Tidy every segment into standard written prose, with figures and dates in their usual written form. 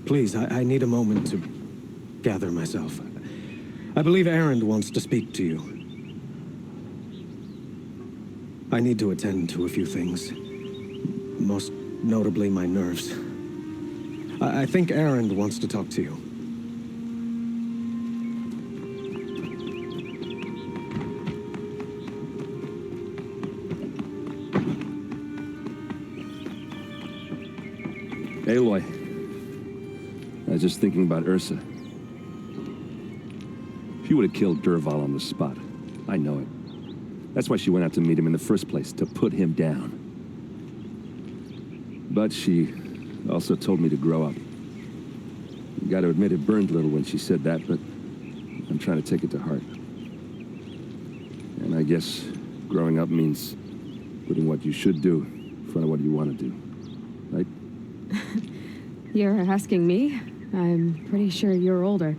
Please, I need a moment to gather myself. I believe Erend wants to speak to you. I need to attend to a few things. Most notably, my nerves. I think Erend wants to talk to you. Aloy. I was just thinking about Ursa. She would have killed Dervahl on the spot. I know it. That's why she went out to meet him in the first place, to put him down. But she also told me to grow up. You gotta admit it burned a little when she said that, but I'm trying to take it to heart. And I guess growing up means putting what you should do in front of what you want to do. Right? You're asking me? I'm pretty sure you're older.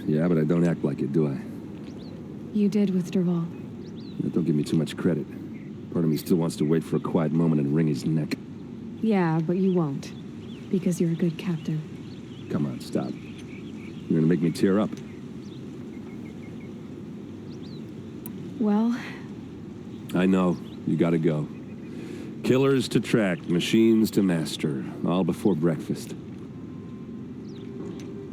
Yeah, but I don't act like it, do I? You did with Dervahl. Don't give me too much credit. Part of me still wants to wait for a quiet moment and wring his neck. Yeah, but you won't. Because you're a good captain. Come on, stop. You're gonna make me tear up. Well... I know. You gotta go. Killers to track, machines to master. All before breakfast.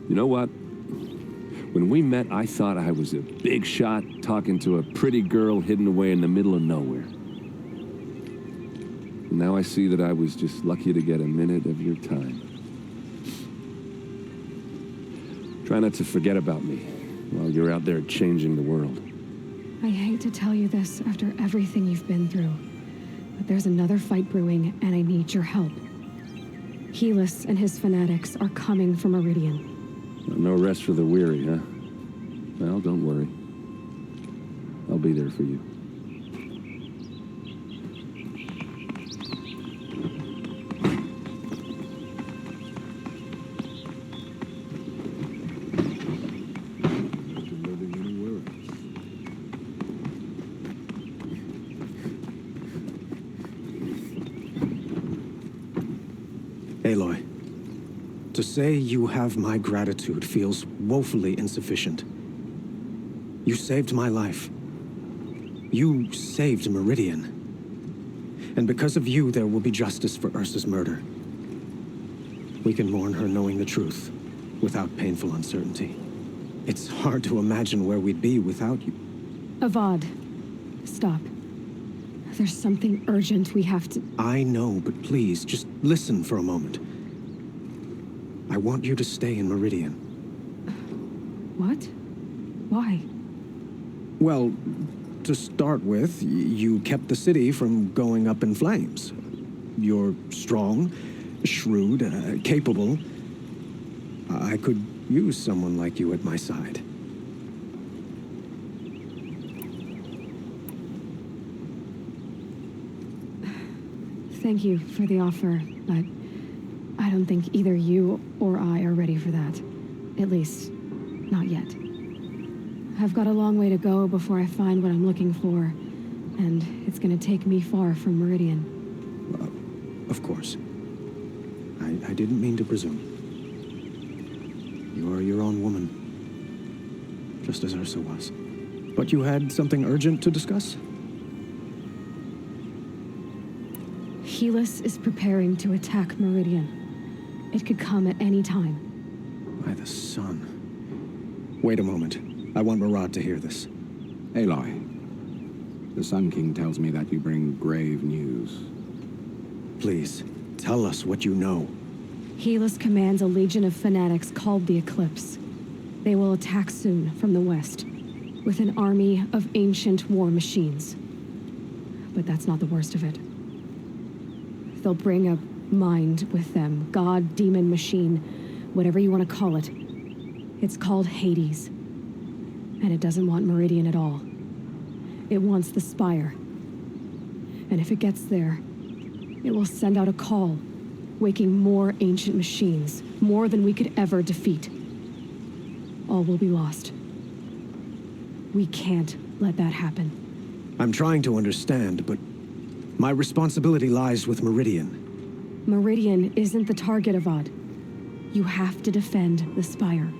You know what? When we met, I thought I was a big shot talking to a pretty girl hidden away in the middle of nowhere. And now I see that I was just lucky to get a minute of your time. Try not to forget about me while you're out there changing the world. I hate to tell you this after everything you've been through, but there's another fight brewing, and I need your help. Helis and his fanatics are coming for Meridian. No rest for the weary, huh? Well, don't worry. I'll be there for you. Aloy, to say you have my gratitude feels woefully insufficient. You saved my life. You saved Meridian. And because of you, there will be justice for Ursa's murder. We can mourn her knowing the truth, without painful uncertainty. It's hard to imagine where we'd be without you. Avad, stop. There's something urgent we have to... I know, but please, just listen for a moment. I want you to stay in Meridian. What? Why? Well, to start with, you kept the city from going up in flames. You're strong, shrewd, capable. I could use someone like you at my side. Thank you for the offer, but I don't think either you or I are ready for that. At least, not yet. I've got a long way to go before I find what I'm looking for, and it's gonna take me far from Meridian. Of course. I didn't mean to presume. You are your own woman, just as Ursa was. But you had something urgent to discuss? Helis is preparing to attack Meridian. It could come at any time. By the sun. Wait a moment. I want Murad to hear this. Aloy, the Sun King tells me that you bring grave news. Please, tell us what you know. Helis commands a legion of fanatics called the Eclipse. They will attack soon from the west, with an army of ancient war machines. But that's not the worst of it. They'll bring a mind with them, god, demon, machine, whatever you want to call it. It's called Hades. And it doesn't want Meridian at all. It wants the Spire. And if it gets there, it will send out a call, waking more ancient machines, more than we could ever defeat. All will be lost. We can't let that happen. I'm trying to understand, but my responsibility lies with Meridian. Meridian isn't the target, Avad. You have to defend the Spire.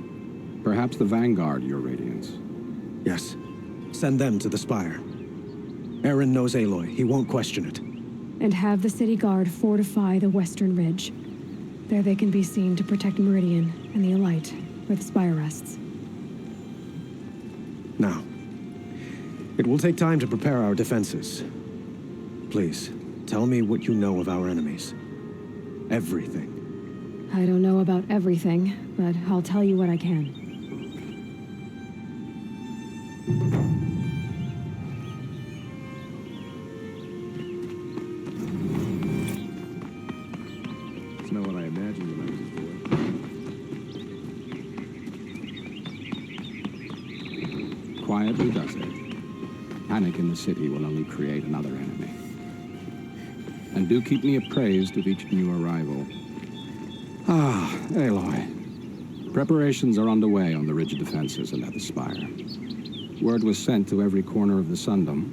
Perhaps the Vanguard, Your Radiance. Yes. Send them to the Spire. Aaron knows Aloy. He won't question it. And have the city guard fortify the western ridge. There they can be seen to protect Meridian and the Elite, where the Spire rests. Now, it will take time to prepare our defenses. Please, tell me what you know of our enemies. Everything. I don't know about everything, but I'll tell you what I can. It's not what I imagined when I was a boy. Quietly does it. Panic in the city will only create another enemy. And do keep me appraised of each new arrival. Ah, Aloy. Preparations are underway on the ridge defenses and at the Spire. Word was sent to every corner of the Sundom.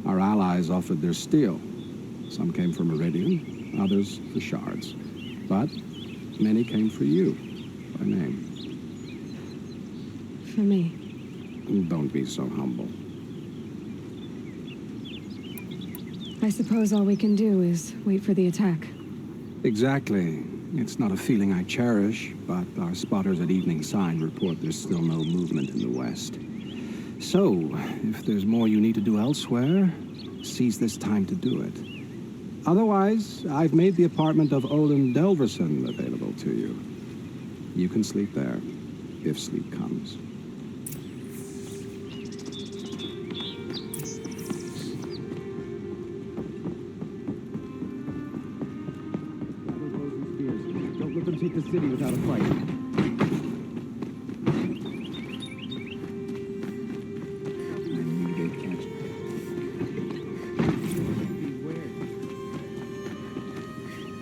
Our allies offered their steel. Some came for Meridian, others for shards. But many came for you, by name. For me. Don't be so humble. I suppose all we can do is wait for the attack. Exactly. It's not a feeling I cherish, but our spotters at Evening Sign report there's still no movement in the west. So, if there's more you need to do elsewhere, seize this time to do it. Otherwise, I've made the apartment of Olin Delverson available to you. You can sleep there, if sleep comes. Don't let them take the city without a fight.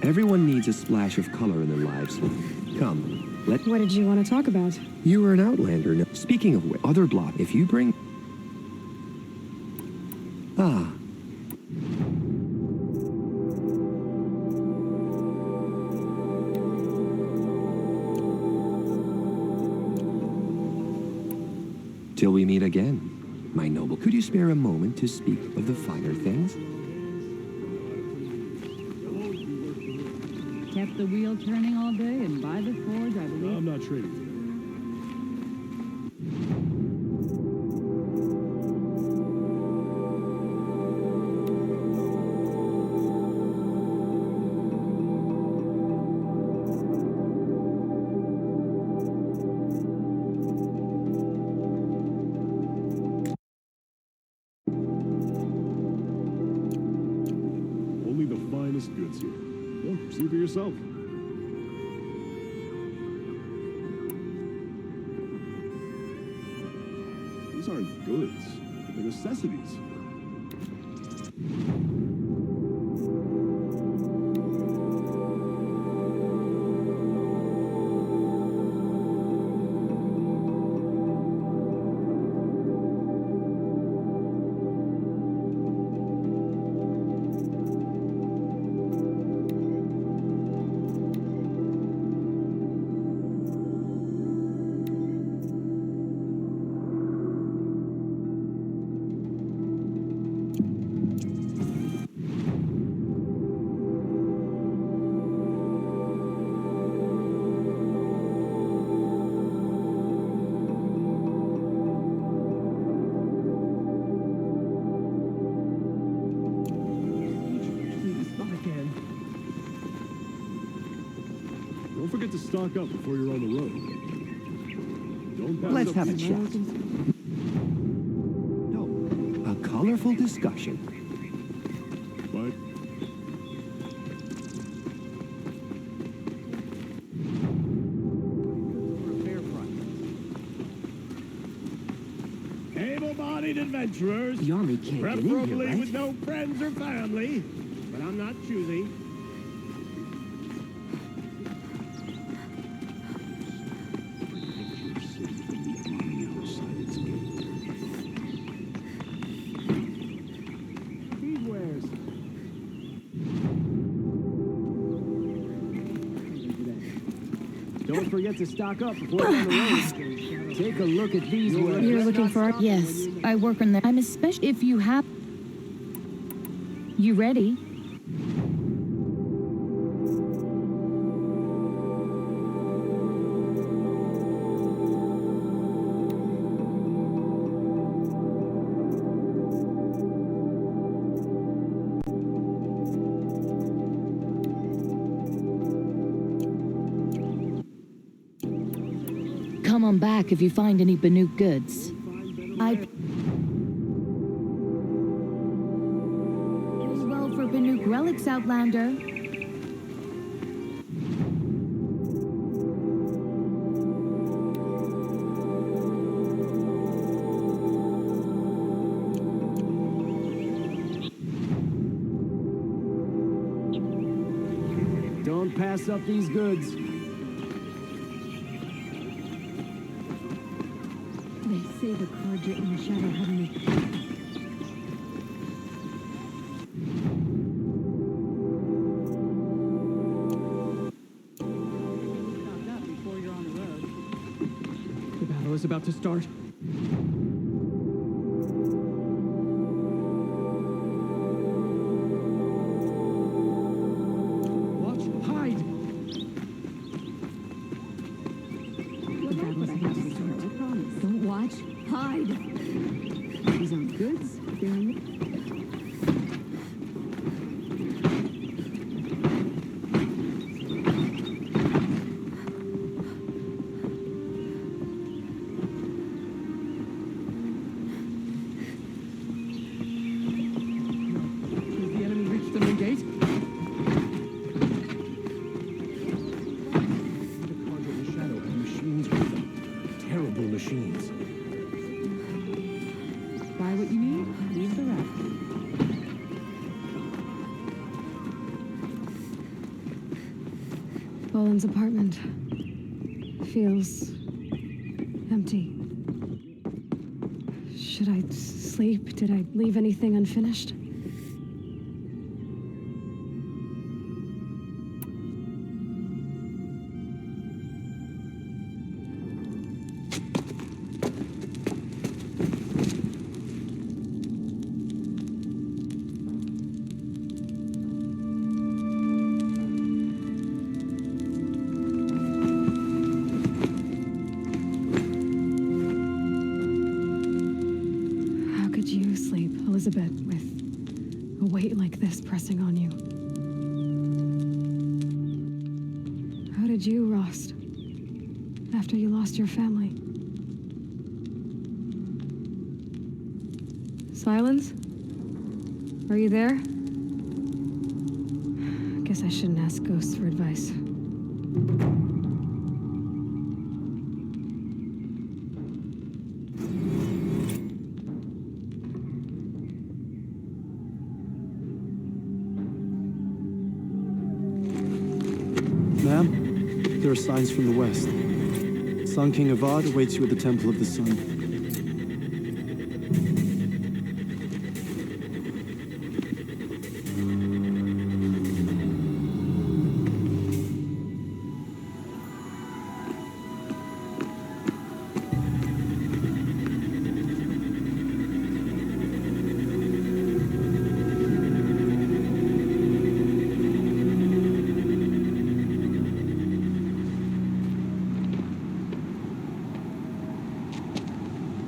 Everyone needs a splash of color in their lives. Come, let... What did you want to talk about? You were an Outlander. No, speaking of which, other block, if you bring... Ah. Till we meet again, my noble. Could you spare a moment to speak of the finer things? Kept the wheel turning all day, and by the forge, I believe... I'm not trading. Only the finest goods here. Well, see for yourself. These aren't goods. They're necessities. Don't forget to stock up before you're on the road. Don't pass Let's up have a these chat. mountains. No, a colorful discussion. But able-bodied adventurers, The army can't get in here, preferably right? with no friends or family, but I'm not choosy. Don't forget to stock up before you're on the road. Take a look at these ones. You're looking for art? Yes, I work on that. I'm especially if you have. You ready? Come on back if you find any Banuk goods. Well for Banuk relics, Outlander. Don't pass up these goods. They say the Carja in the shadow had me. Before you're on the road. The battle is about to start. Watch, hide! The battle's about to start. I promise. Don't watch. Hide. These aren't goods. They're in Has the enemy reached the main gate? The Carja in the shadow and machines with them. Terrible machines. Buy what you need, leave the rest. Boland's apartment feels empty. Should I sleep? Did I leave anything unfinished? How could you sleep, Elizabeth, with a weight like this pressing on you? How did you, Rost, after you lost your family? Silence? Are you there? Guess I shouldn't ask ghosts for advice. Ma'am, there are signs from the west. Sun King Avad awaits you at the Temple of the Sun.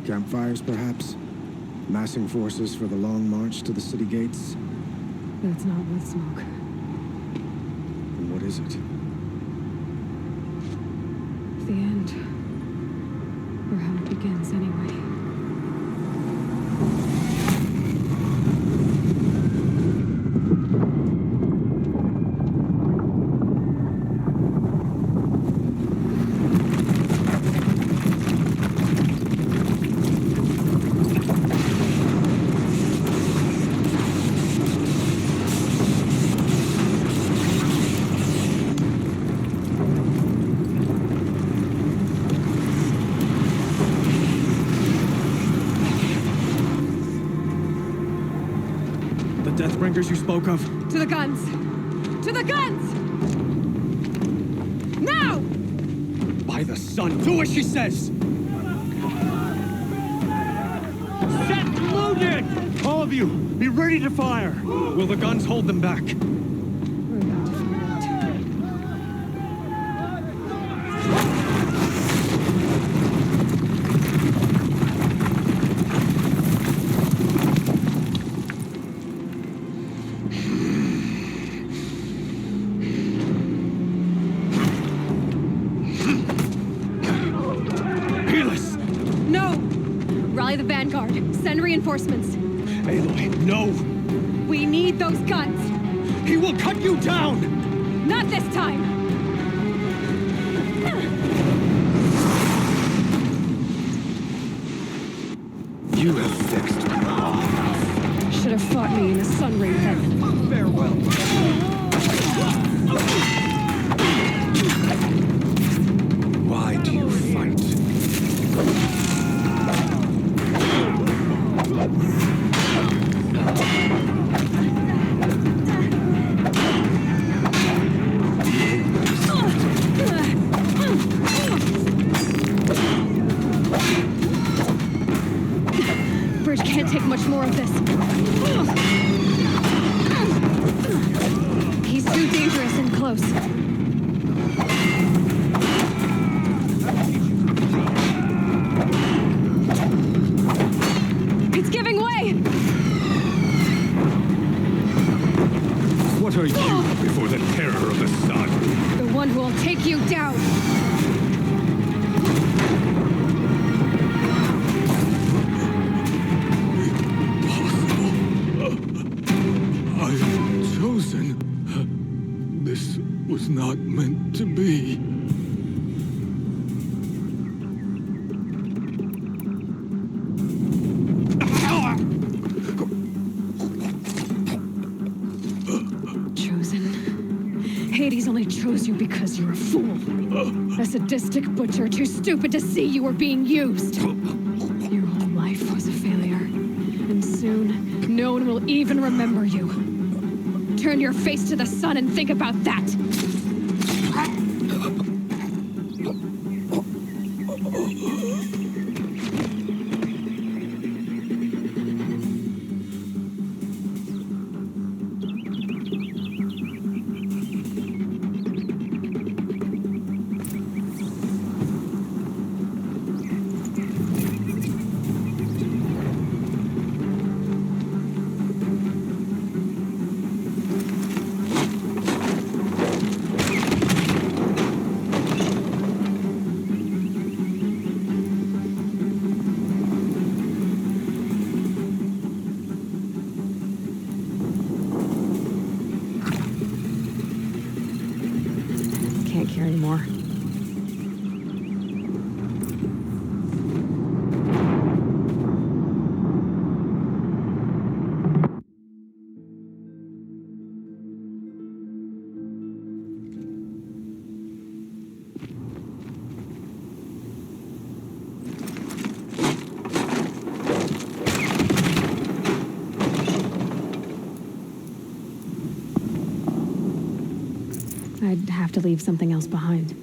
Campfires, perhaps? Massing forces for the long march to the city gates? That's not with smoke. What is it? The end. Or how it begins, anyway. Deathbringers you spoke of? To the guns! To the guns! Now! the sun. Do as she says! Set loaded! All of you, be ready to fire! Will the guns hold them back? We're about to find out. No! Rally the vanguard. Send reinforcements. Aloy, no! We need those guns. He will cut you down! Not this time! You have fixed me all. Should have fought me in a sun ray then. Farewell. Why do you fight? Bridge can't take much more of this. He's too dangerous and close. It's giving way! What are you before the terror of the sun? The one who will take you down! I am chosen. This was not meant to be. Chosen. Hades only chose you because you're a fool. A sadistic butcher too stupid to see you were being used. Your whole life was a failure. And soon, no one will even remember you. Turn your face to the sun and think about that. Can't carry more. I'd have to leave something else behind.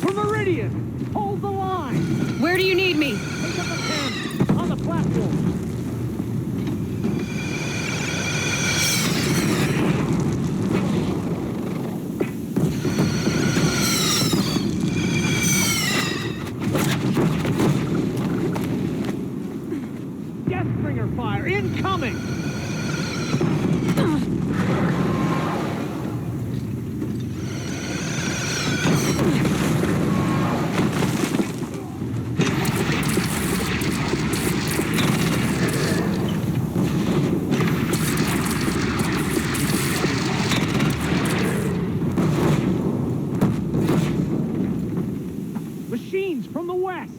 For Meridian! Hold the line! Where do you need me? Take up a pen! On the platform! Deathbringer fire incoming! Machines from the west!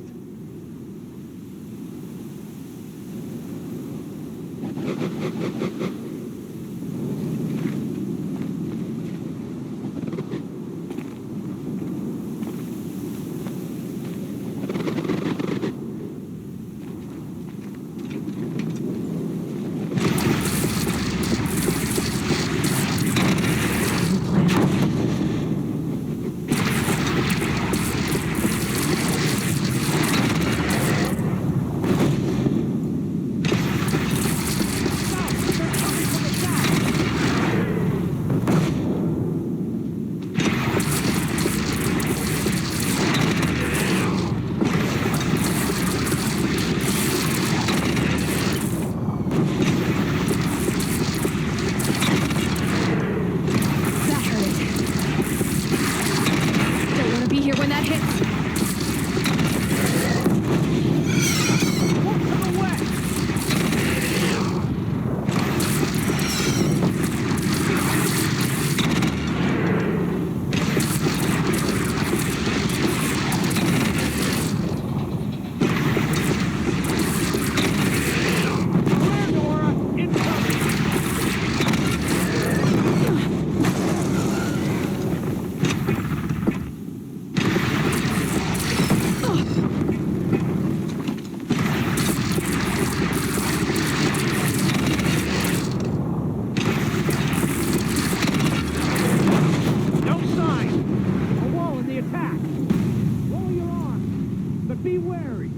Be wary.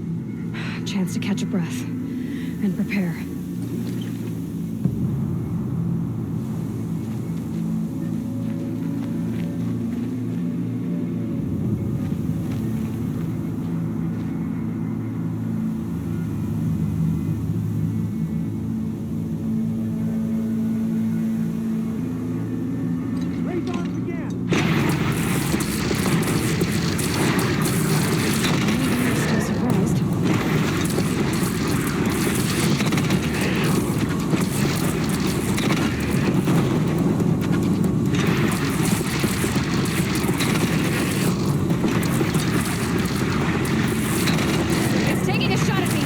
Chance to catch a breath and prepare. Raise arms again. Still surprised. It's taking a shot at me.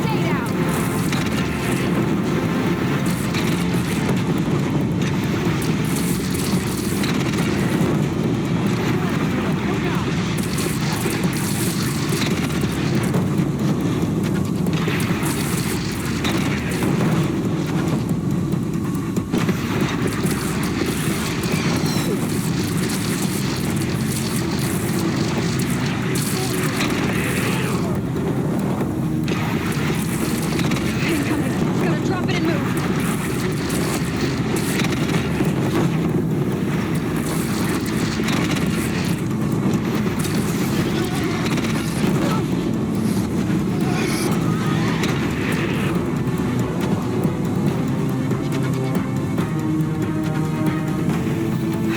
Stay down. Incoming. Gotta drop it and move.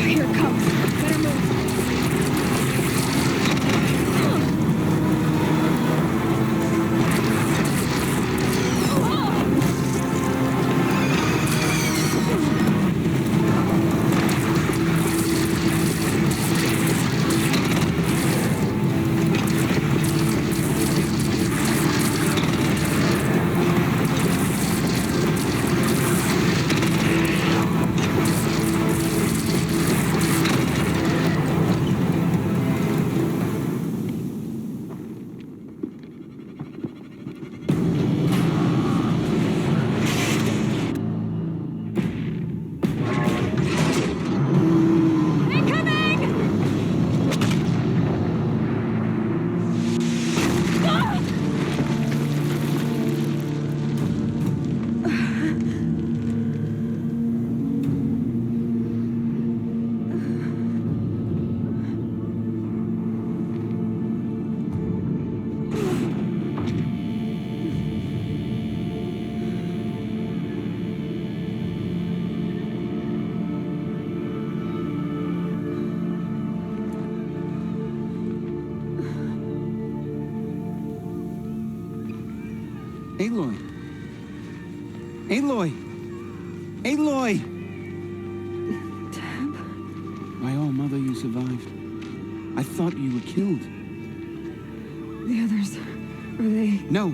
Here it comes. Better move. Incoming! Aloy! Aloy! Aloy! My own mother, you survived. I thought you were killed. The others, are they? No,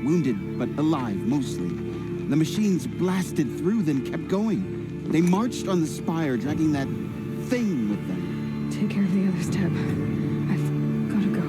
wounded, but alive, mostly. The machines blasted through, then kept going. They marched on the spire, dragging that thing with them. Take care of the others, Teb. I've gotta go.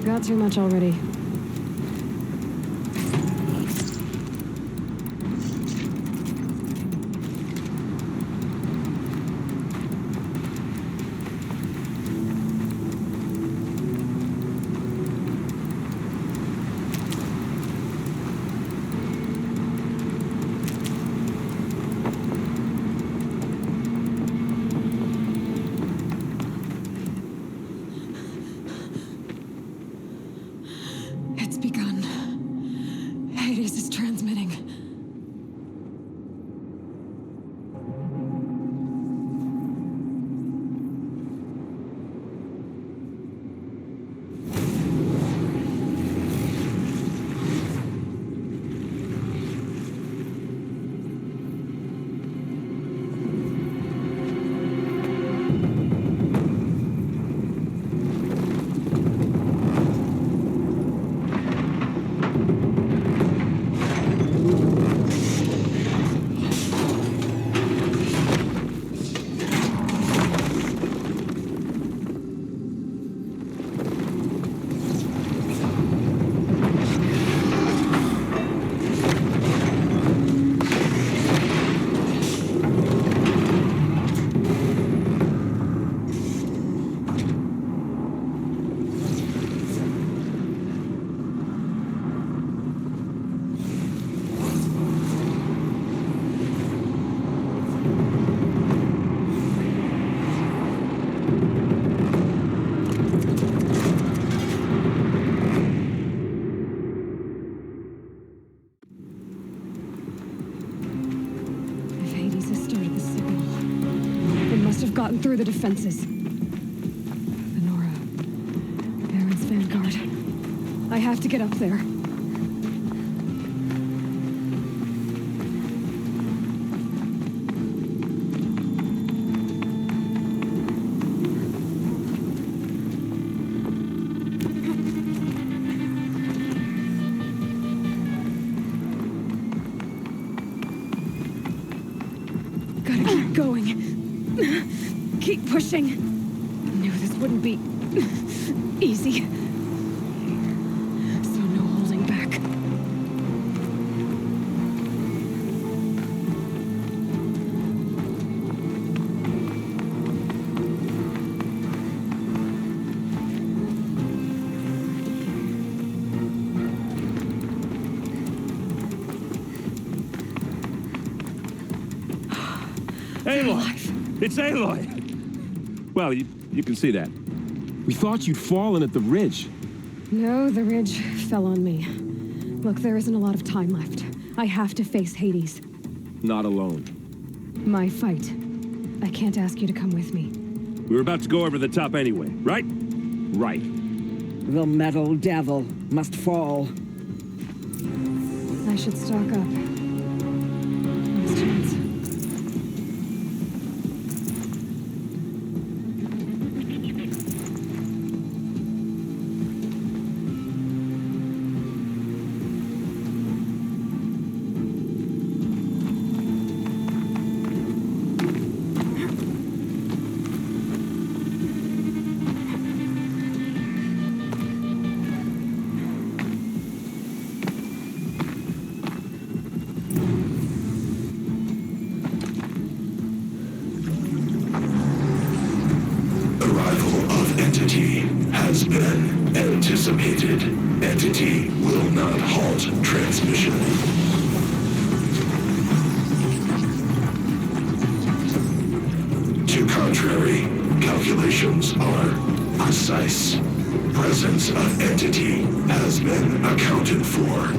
got too much already. It's begun. Hades is transmitting. If Hades has started the signal, it must have gotten through the defenses. Venora, Baron's vanguard. I have to get up there. Gotta keep going. Keep pushing. Knew this wouldn't be easy. So no holding back. Aloy! It's Aloy! Well, you can see that. We thought you'd fallen at the ridge. No, the ridge fell on me. Look, there isn't a lot of time left. I have to face Hades. Not alone. My fight. I can't ask you to come with me. We were about to go over the top anyway, right? Right. The metal devil must fall. I should stock up. Last chance. Entity has been anticipated. Entity will not halt transmission. To contrary, calculations are precise. Presence of entity has been accounted for.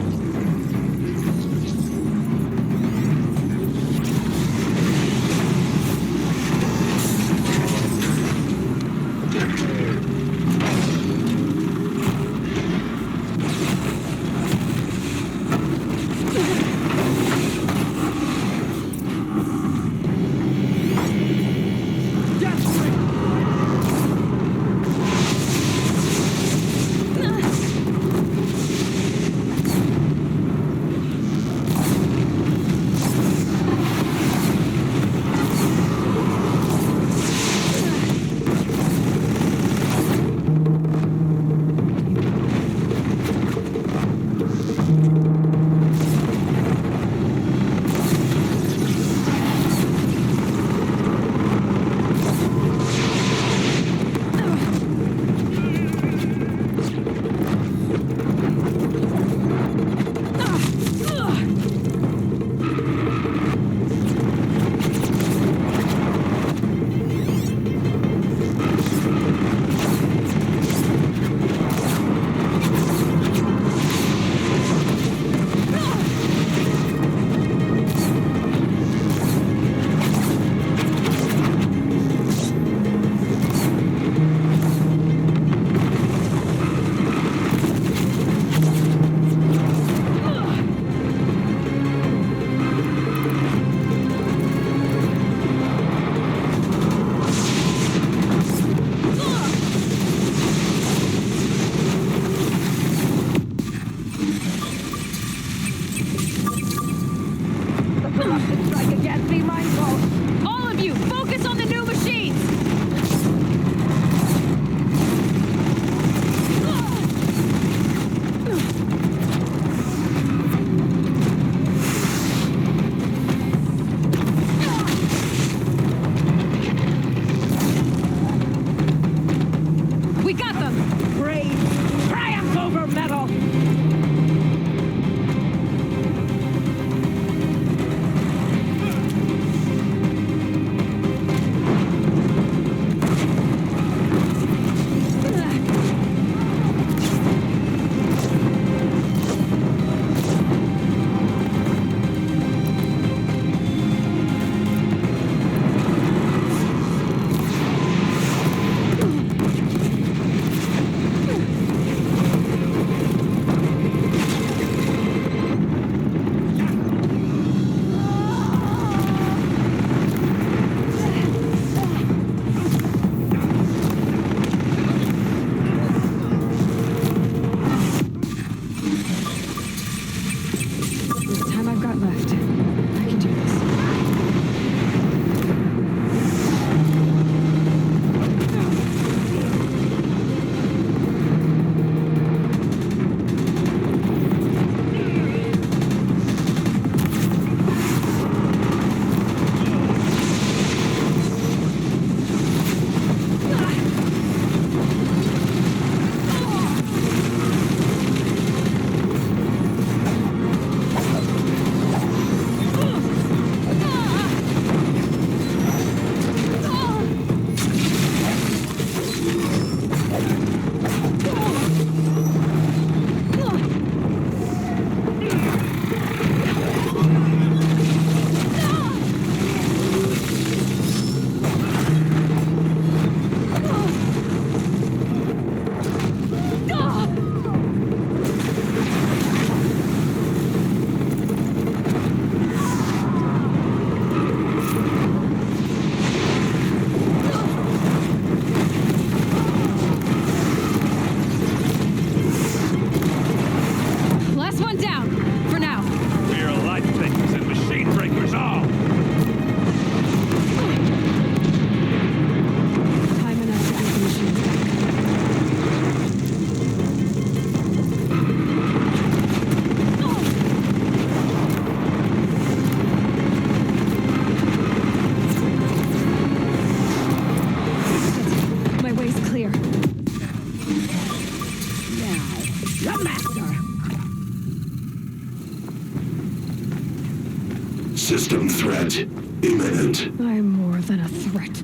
system threat imminent. I'm more than a threat.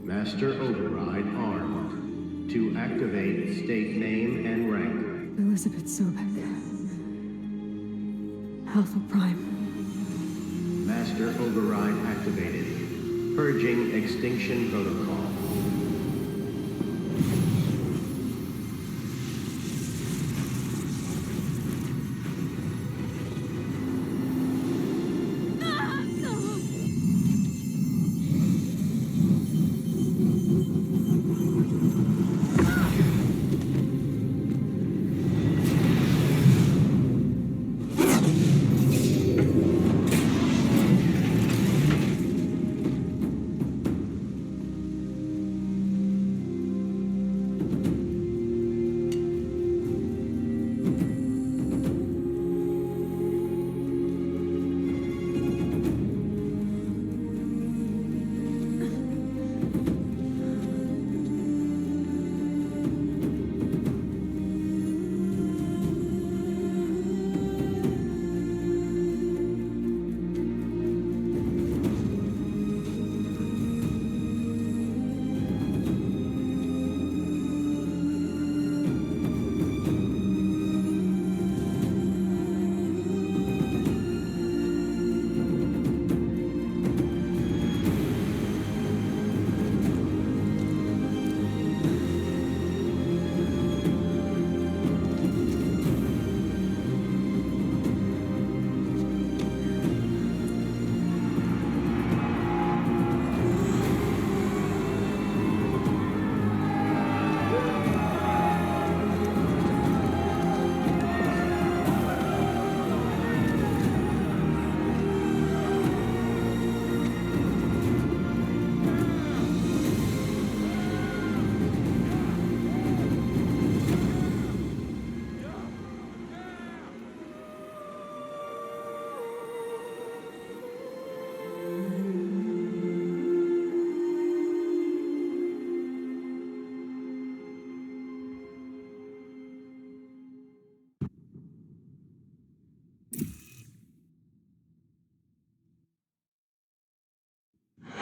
Master Override armed. To activate, state name and rank. Elizabeth Sobek. Alpha Prime. Master Override activated. Purging extinction protocol.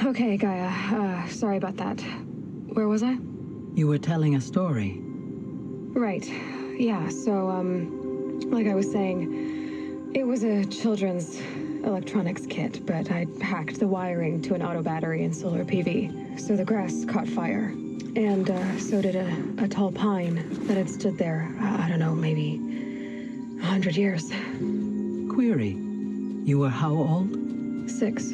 Okay, Gaia. Sorry about that. Where was I? You were telling a story. Right. Yeah, so, like I was saying, it was a children's electronics kit, but I'd hacked the wiring to an auto battery and solar PV. So the grass caught fire. And, so did a tall pine that had stood there, I don't know, maybe 100 years. Query. You were how old? 6.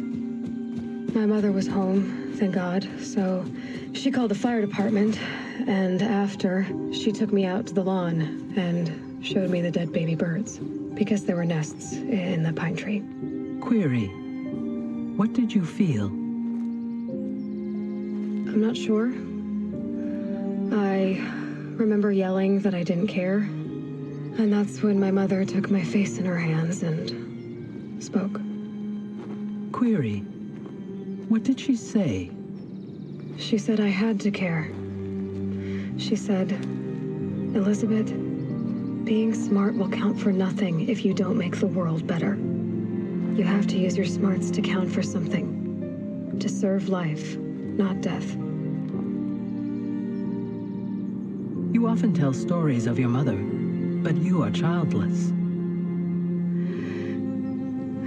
My mother was home, thank God, so she called the fire department, and after, she took me out to the lawn and showed me the dead baby birds, because there were nests in the pine tree. Query. What did you feel? I'm not sure. I remember yelling that I didn't care, and that's when my mother took my face in her hands and spoke. Query. What did she say? She said I had to care. She said, Elizabeth, being smart will count for nothing if you don't make the world better. You have to use your smarts to count for something. To serve life, not death. You often tell stories of your mother, but you are childless.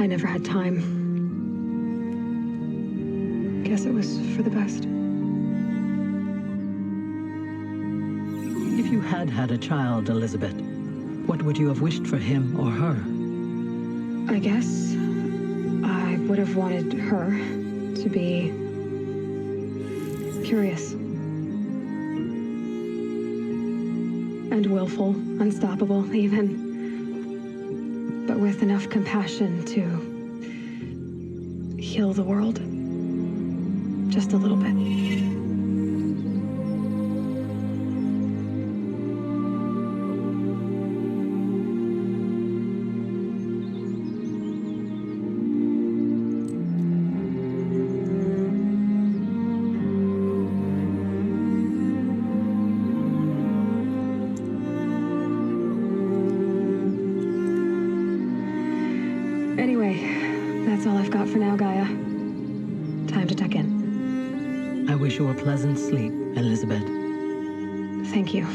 I never had time. Guess it was for the best. If you had had a child, Elizabeth, what would you have wished for him or her? I guess I would have wanted her to be curious. And willful, unstoppable, even. But with with enough compassion to heal the world. Just a little bit. Anyway, that's all I've got for now, Gaia. Time to tuck in. I wish you a pleasant sleep, Elizabeth. Thank you.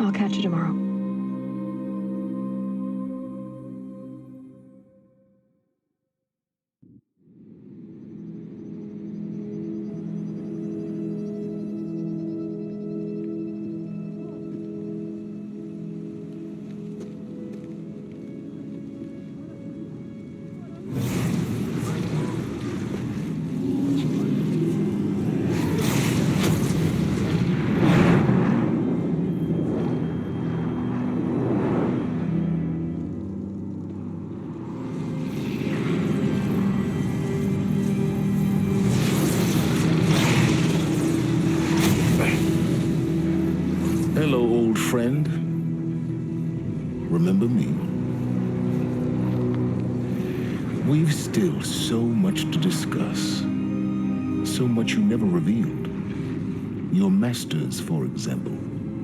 I'll catch you tomorrow. Hello, old friend. Remember me? We've still so much to discuss. So much you never revealed. Your masters, for example.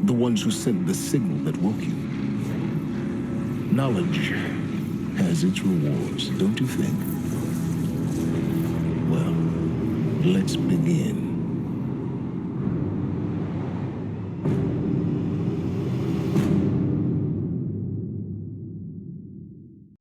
The ones who sent the signal that woke you. Knowledge has its rewards, don't you think? Well, let's begin.